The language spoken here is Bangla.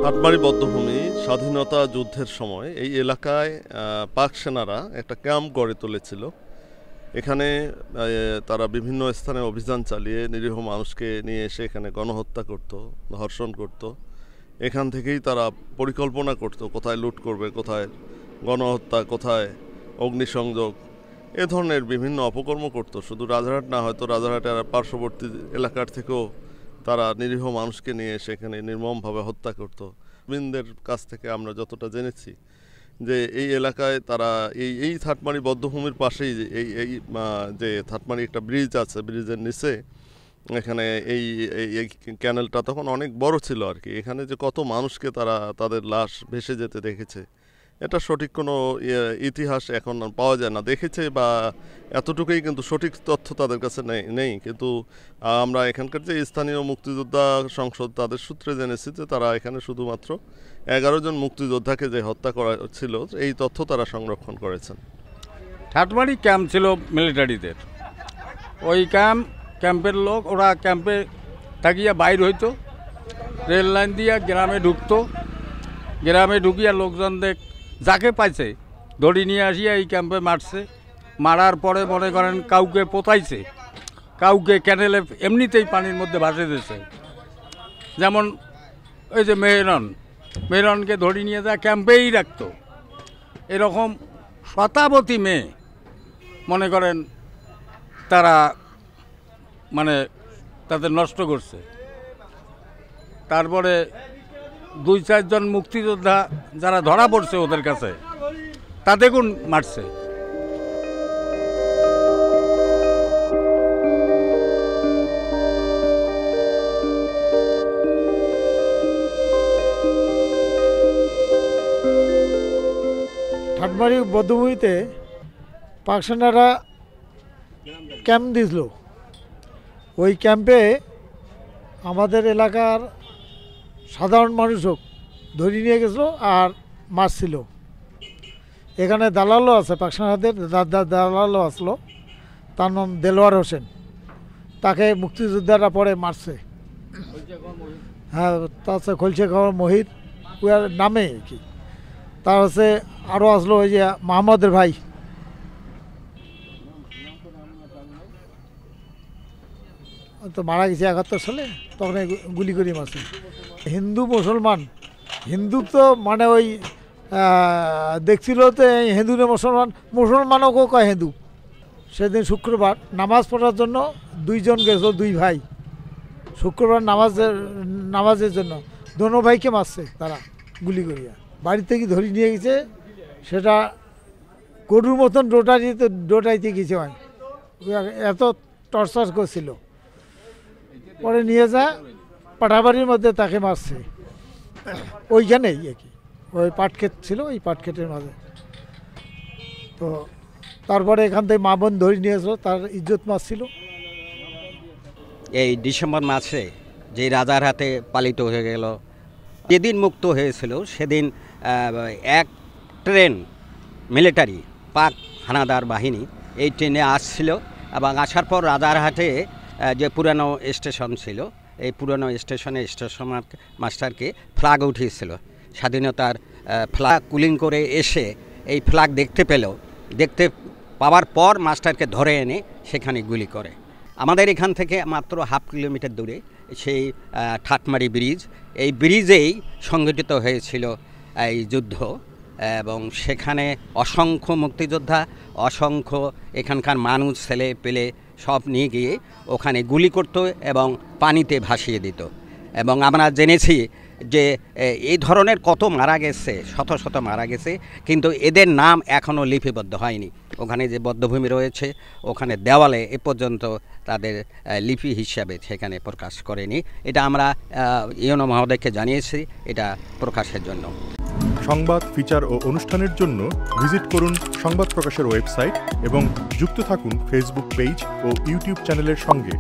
হাটমারি বধ্যভূমি স্বাধীনতা যুদ্ধের সময় এই এলাকায় পাক সেনারা একটা ক্যাম্প গড়ে তুলেছিল। এখানে তারা বিভিন্ন স্থানে অভিযান চালিয়ে নিরীহ মানুষকে নিয়ে এসে এখানে গণহত্যা করত, ধর্ষণ করত। এখান থেকেই তারা পরিকল্পনা করত কোথায় লুট করবে, কোথায় গণহত্যা, কোথায় অগ্নিসংযোগ, এ ধরনের বিভিন্ন অপকর্ম করত। শুধু রাজারহাট না, হয়তো রাজারহাটের পার্শ্ববর্তী এলাকার থেকেও তারা নিরীহ মানুষকে নিয়ে সেখানে নির্মমভাবে হত্যা করত। বৃন্দের কাছ থেকে আমরা যতটা জেনেছি যে এই এলাকায় তারা এই থাটমারি বধ্যভূমির পাশেই এই যে থাটমারি একটা ব্রিজ আছে, ব্রিজের নিচে এখানে এই ক্যানেলটা তখন অনেক বড় ছিল আর কি। এখানে যে কত মানুষকে তারা তাদের লাশ ভেসে যেতে দেখেছে, এটা সঠিক কোনো ইতিহাস এখন পাওয়া যায় না। দেখেছে বা এতটুকুই, কিন্তু সঠিক তথ্য তাদের কাছে নেই। কিন্তু আমরা এখানকার যে স্থানীয় মুক্তিযোদ্ধা সংসদ, তাদের সূত্রে জেনেছি যে তারা এখানে শুধুমাত্র 11 জন মুক্তিযোদ্ধাকে যে হত্যা করা ছিল এই তথ্য তারা সংরক্ষণ করেছেন। ঠাটমারি ক্যাম্প ছিল মিলিটারিদের। ওই ক্যাম্পের লোক, ওরা ক্যাম্পে থাকিয়া বাইর হইতো, রেল লাইন দিয়া গ্রামে ঢুকতো। গ্রামে ঢুকিয়া লোকজনদের যাকে পাইছে দড়ি নিয়ে আসিয়া এই ক্যাম্পে মারছে। মারার পরে মনে করেন কাউকে পোতাইছে, কাউকে ক্যানেলে এমনিতেই পানির মধ্যে ভাসে দিয়েছে। যেমন ওই যে মেহরনকে ধরি নিয়ে যা ক্যাম্পেই রাখতো। এরকম শতাবতী মেয়ে মনে করেন তারা মানে তাদের নষ্ট করছে। তারপরে 2-4 জন মুক্তিযোদ্ধা যারা ধরা পড়ছে ওদের কাছে, তাদেরকেও মারছে। ঠাটমারি বধ্যভূমিতে পাক সেনারা ক্যাম্প দিয়েছিল। ওই ক্যাম্পে আমাদের এলাকার সাধারণ মানুষও ধরে নিয়ে গেছিলো আর মারছিল। এখানে দালালও আছে, পাক সেনাদের দালালও আসলো, তার নাম দেলোয়ার হোসেন। তাকে মুক্তিযোদ্ধারা পরে মারছে। হ্যাঁ, তাছাড়া খলছে খাওয়ার মহির ওর নামে কি। তার হচ্ছে আরও আসলো ওই যে মাহমুদের ভাই, তো মারা গেছে 71 সালে, তখন গুলি করে মারছে। হিন্দু মুসলমান, হিন্দু তো মানে ওই দেখছিল তো হিন্দু না মুসলমানও কয় হিন্দু। সেদিন শুক্রবার নামাজ পড়ার জন্য 2 জন গেছিল, 2 ভাই শুক্রবার নামাজের জন্য দোনো ভাইকে মারছে তারা গুলি করিয়া। বাড়ি থেকে ধরে নিয়ে গেছে, সেটা গরুর মতন ডোটাইতে গেছে। হয় এত টর্চার করছিল। পরে নিয়ে যা পাঠাবাড়ির মধ্যে তাকে মারছে ওইখানেই কি। ওই পাটক্ষেত ছিল, ওই পাটক্ষেতের মাঝে। তো তারপরে এখান থেকে মা বোন ধরে নিয়েছিল, তার ইজ্জত মারছিল। এই ডিসেম্বর মাসে যে রাজারহাটে পালিত হয়ে গেল, যেদিন মুক্ত হয়েছিল সেদিন এক ট্রেন মিলিটারি পাক হানাদার বাহিনী এই ট্রেনে আসছিল এবং আসার পর রাজারহাটে যে পুরানো স্টেশন ছিল, এই পুরানো স্টেশনে স্টেশন মাস্টারকে ফ্ল্যাগ উঠিয়েছিল, স্বাধীনতার ফ্ল্যাগ কুলিং করে এসে এই ফ্ল্যাগ দেখতে পাওয়ার পর মাস্টারকে ধরে এনে সেখানে গুলি করে। আমাদের এখান থেকে মাত্র 1/2 কিলোমিটার দূরে সেই ঠাটমারি ব্রিজ, এই ব্রিজেই সংগঠিত হয়েছিল এই যুদ্ধ এবং সেখানে অসংখ্য মুক্তিযোদ্ধা, অসংখ্য এখানকার মানুষ, ছেলে পেলে সব নিয়ে গিয়ে ওখানে গুলি করত এবং পানিতে ভাসিয়ে দিত। এবং আমরা জেনেছি যে এই ধরনের কত মারা গেছে, শত শত মারা গেছে, কিন্তু এদের নাম এখনও লিপিবদ্ধ হয়নি। ওখানে যে বধ্যভূমি রয়েছে ওখানে দেওয়ালে এ পর্যন্ত তাদের লিপি হিসাবে সেখানে প্রকাশ করেনি। এটা আমরা ইউনো মহোদয়কে জানিয়েছি এটা প্রকাশের জন্য। সংবাদ, ফিচার ও অনুষ্ঠানের জন্য ভিজিট করুন সংবাদ প্রকাশের ওয়েবসাইট এবং যুক্ত থাকুন ফেসবুক পেজ ও ইউটিউব চ্যানেলের সঙ্গে।